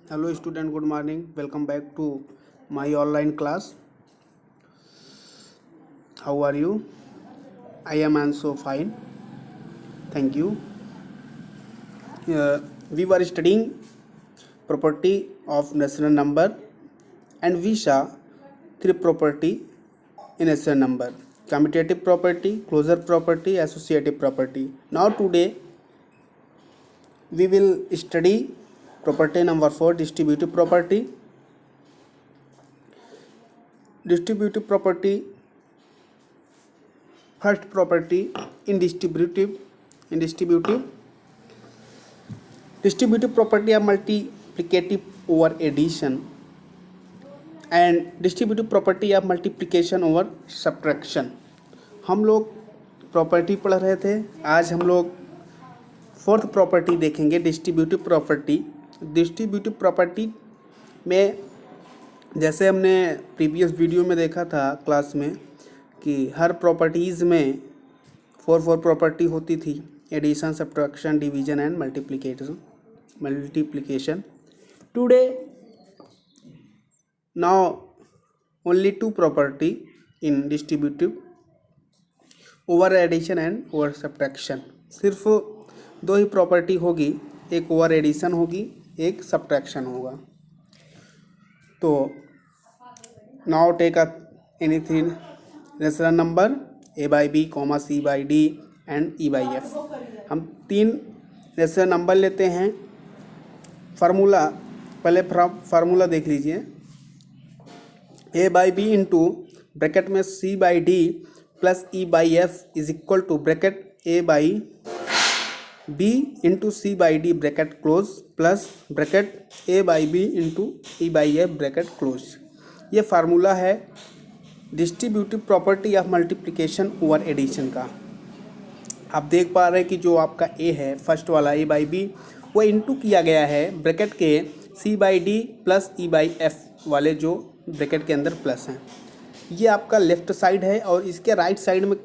Hello student, good morning. Welcome back to my online class. How are you? I am also fine. Thank you. We were studying property of natural number and we saw three property in natural number: commutative property, closure property, associative property. Now today we will study property number 4, distributive property. Distributive property, first property in distributive property of multiplicative over addition and distributive property of multiplication over subtraction. हम लोग property पढ़ रहे थे. आज हम लोग fourth property देखेंगे, distributive property. Distributive property में जैसे हमने प्रीवियस वीडियो में देखा था क्लास में कि हर प्रॉपर्टीज़ में फोर प्रॉपर्टी होती थी: addition, subtraction, division and multiplication. Today now only two property in distributive, over addition and over subtraction. सिर्फ दो ही प्रॉपर्टी होगी, एक ओवर एडिशन होगी, एक सब्ट्रैक्शन होगा. तो now take anything natural number a by b, c by d and e by f. हम तीन नेचुरल नंबर लेते हैं. फार्मूला, पहले फार्मूला देख लीजिए. a by b into bracket में c by d plus e by f is equal to bracket a by b into c by d bracket close plus bracket a by b into e by f bracket close. ये formula है distributive property of multiplication over addition का. आप देख पा रहे हैं कि जो आपका ए है, फर्स्ट वाला a बाई बी, वो इंटू किया गया है ब्रैकेट के c by D plus e by F वाले जो ब्रैकेट के अंदर प्लस हैं. ये आपका लेफ्ट साइड है और इसके राइट साइड में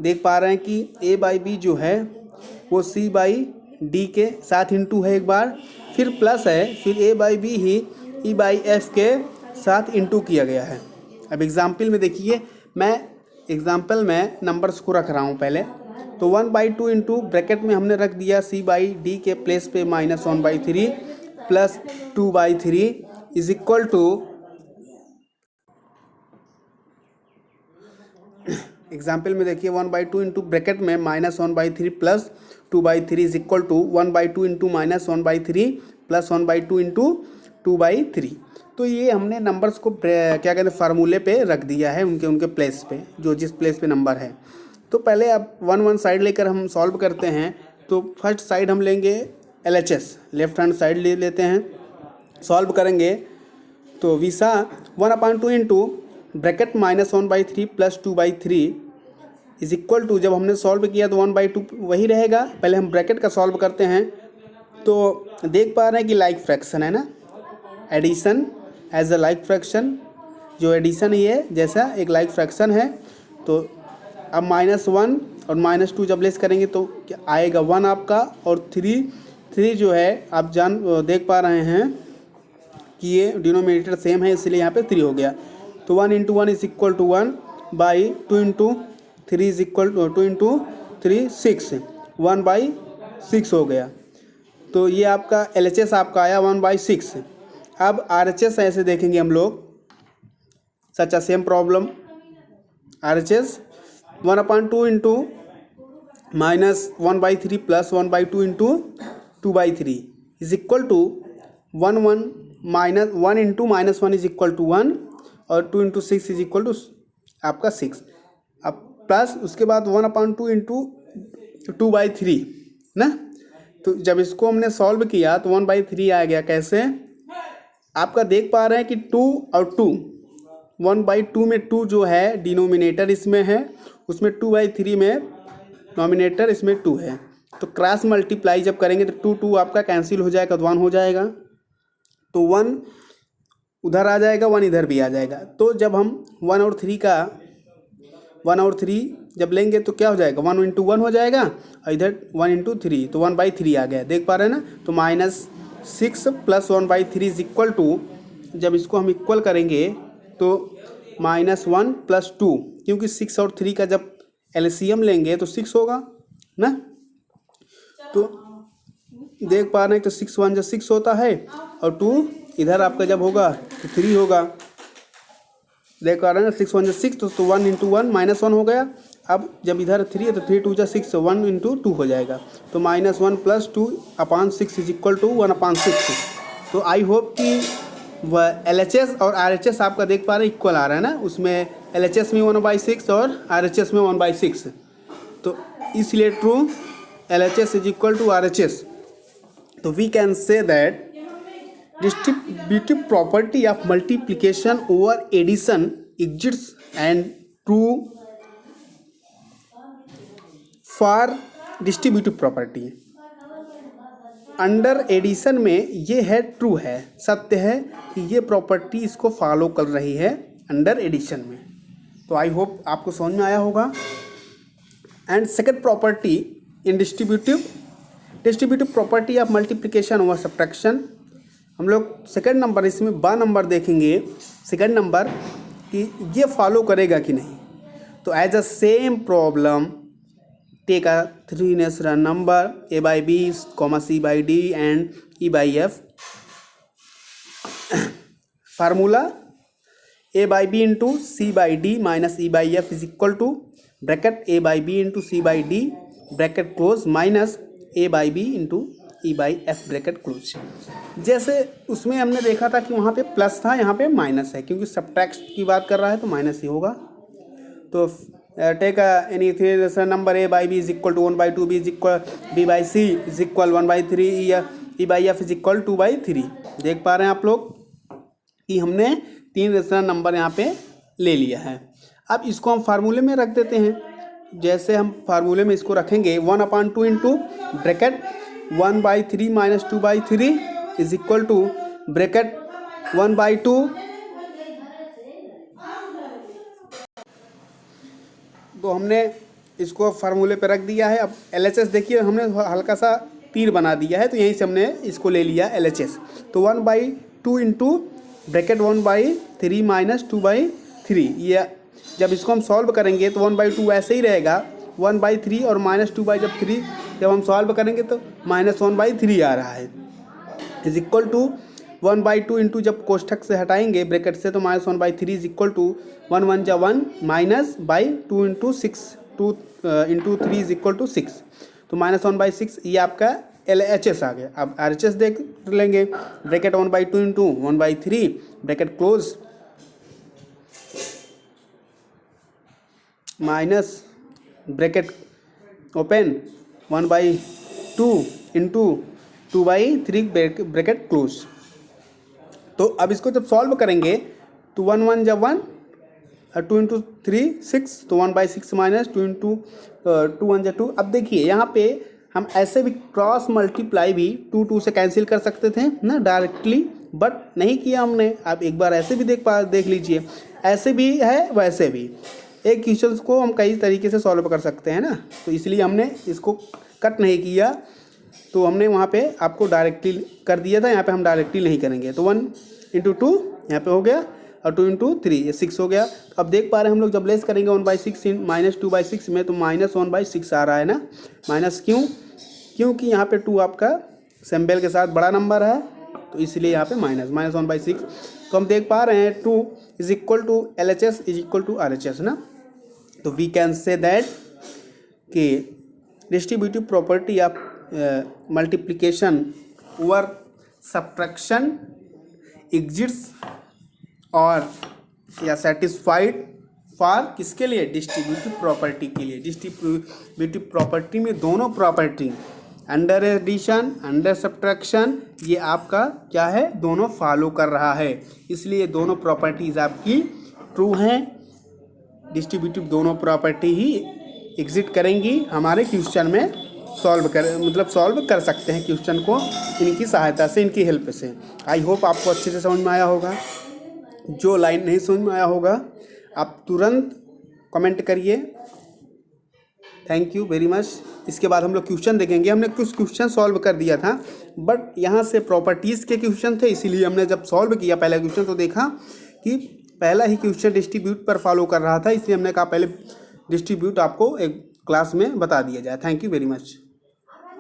देख पा रहे हैं कि a बाई बी जो है वो c बाई डी के साथ इंटू है एक बार, फिर प्लस है, फिर a बाई बी ही e बाई एफ के साथ इंटू किया गया है. अब एग्जाम्पल में देखिए, मैं एग्जाम्पल में नंबर्स को रख रहा हूँ पहले. तो 1/2 इंटू ब्रैकेट में हमने रख दिया c बाई डी के प्लेस पे -1/3 plus 2/3 is equal to, example में देखिए 1/2 इंटू ब्रैकेट में -1/3 plus 2/3 is equal to 1/2 into -1/3 plus 1/2 into 2/3. तो ये हमने नंबर्स को क्या कहते हैं फार्मूले पे रख दिया है, उनके प्लेस पे, जो जिस प्लेस पे नंबर है. तो पहले अब वन साइड लेकर हम सॉल्व करते हैं. तो फर्स्ट साइड हम लेंगे LHS, लेफ्ट हैंड साइड ले लेते हैं, सॉल्व करेंगे. तो विसा 1/2 into bracket -1/3 plus 2/3 is equal to, जब हमने सॉल्व किया तो 1/2 वही रहेगा. पहले हम ब्रैकेट का सॉल्व करते हैं. तो देख पा रहे हैं कि लाइक फ्रैक्शन है ना, addition as a like fraction, जो एडिशन ही है जैसा एक लाइक फ्रैक्शन है. तो अब -1 और -2 जब लेस करेंगे तो क्या आएगा 1 आपका, और 3 जो है आप देख पा रहे हैं कि ये डिनोमिनेटर सेम है, इसलिए यहाँ पे 3 हो गया. तो 1 into 1 is equal to 1 by 2 into 3 is equal to 2 into 3 6, 1/6 हो गया. तो ये आपका LHS आपका आया 1/6. अब RHS ऐसे देखेंगे हम लोग, such a same problem. RHS 1/2 into -1/3 plus 1/2 into 2/3 is equal to 1 into -1 is equal to 1 और 2 इंटू 6 इज इक्वल टू आपका 6. अब प्लस उसके बाद 1/2 इंटू 2/3 ना. तो जब इसको हमने सॉल्व किया तो 1/3 आ गया. कैसे? आपका देख पा रहे हैं कि 2 और 2, 1/2 में 2 जो है डिनोमिनेटर इसमें है, उसमें 2/3 में नॉमिनेटर इसमें 2 है. तो क्रॉस मल्टीप्लाई जब करेंगे तो 2 आपका कैंसिल हो जाएगा, तो 1 हो जाएगा. तो 1 उधर आ जाएगा, 1 इधर भी आ जाएगा. तो जब हम 1 और 3 जब लेंगे तो क्या हो जाएगा, 1 इंटू 1 हो जाएगा, और इधर 1 इंटू 3, तो 1/3 आ गया. देख पा रहे हैं ना. तो 6 प्लस 1/3 इज इक्वल टू, जब इसको हम इक्वल करेंगे तो -1 + 2, क्योंकि 6 और 3 का जब एलसीएम लेंगे तो 6 होगा ना। तो देख पा रहे हैं तो 6 1 जो 6 होता है और 2 इधर आपका जब होगा तो 3 होगा। देख पा रहे हैं 6 1 जो 6, तो 1 × 1 -1 हो गया। अब जब इधर 3 है तो 3 2 जो 6, 1 × 2 हो जाएगा। तो -1 + 2/6 इज इक्वल टू 1/6। तो आई होप कि वह LHS और RHS आपका देख पा रहे हैं इक्वल आ रहा है ना, उसमें LHS में 1/6 और RHS में 1/6, तो इसलिए true LHS is equal to RHS। तो we can say that distributive property of multiplication over addition exists and true for distributive property. Under addition में ये है ट्रू है, सत्य है कि ये प्रॉपर्टी इसको फॉलो कर रही है अंडर एडिशन में। तो आई होप आपको समझ में आया होगा। And second property in distributive property of multiplication over subtraction, हम लोग सेकंड नंबर इसमें बा नंबर देखेंगे, सेकंड नंबर कि ये फॉलो करेगा कि नहीं। तो as a same problem take a 3 natural number a/b, c/d and e/f. Formula a/b into c/d minus e/f is equal to bracket a/b into c/d bracket close minus a/b into e/f bracket close। जैसे उसमें हमने देखा था कि वहाँ पे plus था, यहाँ पे माइनस है, क्योंकि सब्ट्रैक्ट की बात कर रहा है तो माइनस ही होगा। तो take any three rational number a/b is equal to 1/2, b is equal b/c is equal 1/3, e/f is equal 2/3। देख पा रहे हैं आप लोग कि हमने 3 रेशनल नंबर यहाँ पे ले लिया है। अब इसको हम फार्मूले में रख देते हैं। जैसे हम फार्मूले में इसको रखेंगे 1/2 into bracket 1/3 minus 2/3 is equal to bracket 1/2। तो हमने इसको फार्मूले पे रख दिया है। अब LHS देखिए हमने हल्का सा तीर बना दिया है, तो यहीं से हमने इसको ले लिया LHS। तो 1/2 इंटू ब्रैकेट 1/3 माइनस 2/3, ये जब इसको हम सॉल्व करेंगे तो 1/2 ऐसे ही रहेगा, 1/3 और -2/3 जब हम सॉल्व करेंगे तो -1/3 आ रहा है, इज इक्वल टू 1/2 इंटू जब कोष्ठक से हटाएंगे ब्रैकेट से तो -1/3 इज इक्वल टू 1 1 जा 1 minus by 2 into 6, 2 into 3 is equal to 6, तो -1/6 ये आपका LHS आ गया। अब RHS देख लेंगे, bracket 1/2 into 1/3 bracket close minus bracket open 1/2 into 2/3 bracket close. तो अब इसको जब सॉल्व करेंगे तो 1 1 जा 1 2 इंटू 3 6, तो 1/6 माइनस 2 इंटू 2 1 जा 2। अब देखिए यहाँ पे हम ऐसे भी क्रॉस मल्टीप्लाई भी 2 2 से कैंसिल कर सकते थे ना डायरेक्टली, बट नहीं किया हमने। आप एक बार ऐसे भी देख लीजिए, ऐसे भी है वैसे भी। एक क्वेश्चन को हम कई तरीके से सॉल्व कर सकते हैं ना, तो इसलिए हमने इसको कट नहीं किया, तो हमने वहाँ पे आपको डायरेक्टली कर दिया था, यहाँ पे हम डायरेक्टली नहीं करेंगे। तो 1 इंटू 2 यहाँ पे हो गया और 2 इंटू 3 ये 6 हो गया। अब देख पा रहे हैं हम लोग जब लेस करेंगे 1/6 माइनस 2/6 में तो -1/6 आ रहा है ना, माइनस क्योंकि यहाँ पे 2 आपका सिंबल के साथ बड़ा नंबर है, तो इसलिए यहाँ पे -1/6। तो हम देख पा रहे हैं 2 is equal to LHS is equal to RHS ना। तो वी कैन से दैट कि distributive property of multiplication over subtraction exists और या सेटिस्फाइड फॉर किसके लिए, डिस्ट्रीब्यूटिव प्रॉपर्टी के लिए। डिस्ट्रीब्यूटिव प्रॉपर्टी में दोनों property under addition under subtraction ये आपका क्या है, दोनों फॉलो कर रहा है, इसलिए दोनों प्रॉपर्टीज आपकी ट्रू हैं। डिस्ट्रीब्यूटिव दोनों प्रॉपर्टी ही एग्जिट करेंगी हमारे क्वेश्चन में, सॉल्व कर सकते हैं क्वेश्चन को इनकी सहायता से, इनकी हेल्प से। आई होप आपको अच्छे से समझ में आया होगा। जो लाइन नहीं समझ में आया होगा आप तुरंत कमेंट करिए थैंक यू वेरी मच। इसके बाद हम लोग क्वेश्चन देखेंगे। हमने कुछ क्वेश्चन सॉल्व कर दिया था, बट यहाँ से प्रॉपर्टीज़ के क्वेश्चन थे, इसीलिए हमने जब सॉल्व किया पहला क्वेश्चन तो देखा कि पहला ही क्वेश्चन डिस्ट्रीब्यूट पर फॉलो कर रहा था, इसलिए हमने कहा पहले डिस्ट्रीब्यूट आपको एक क्लास में बता दिया जाए। Thank you very much.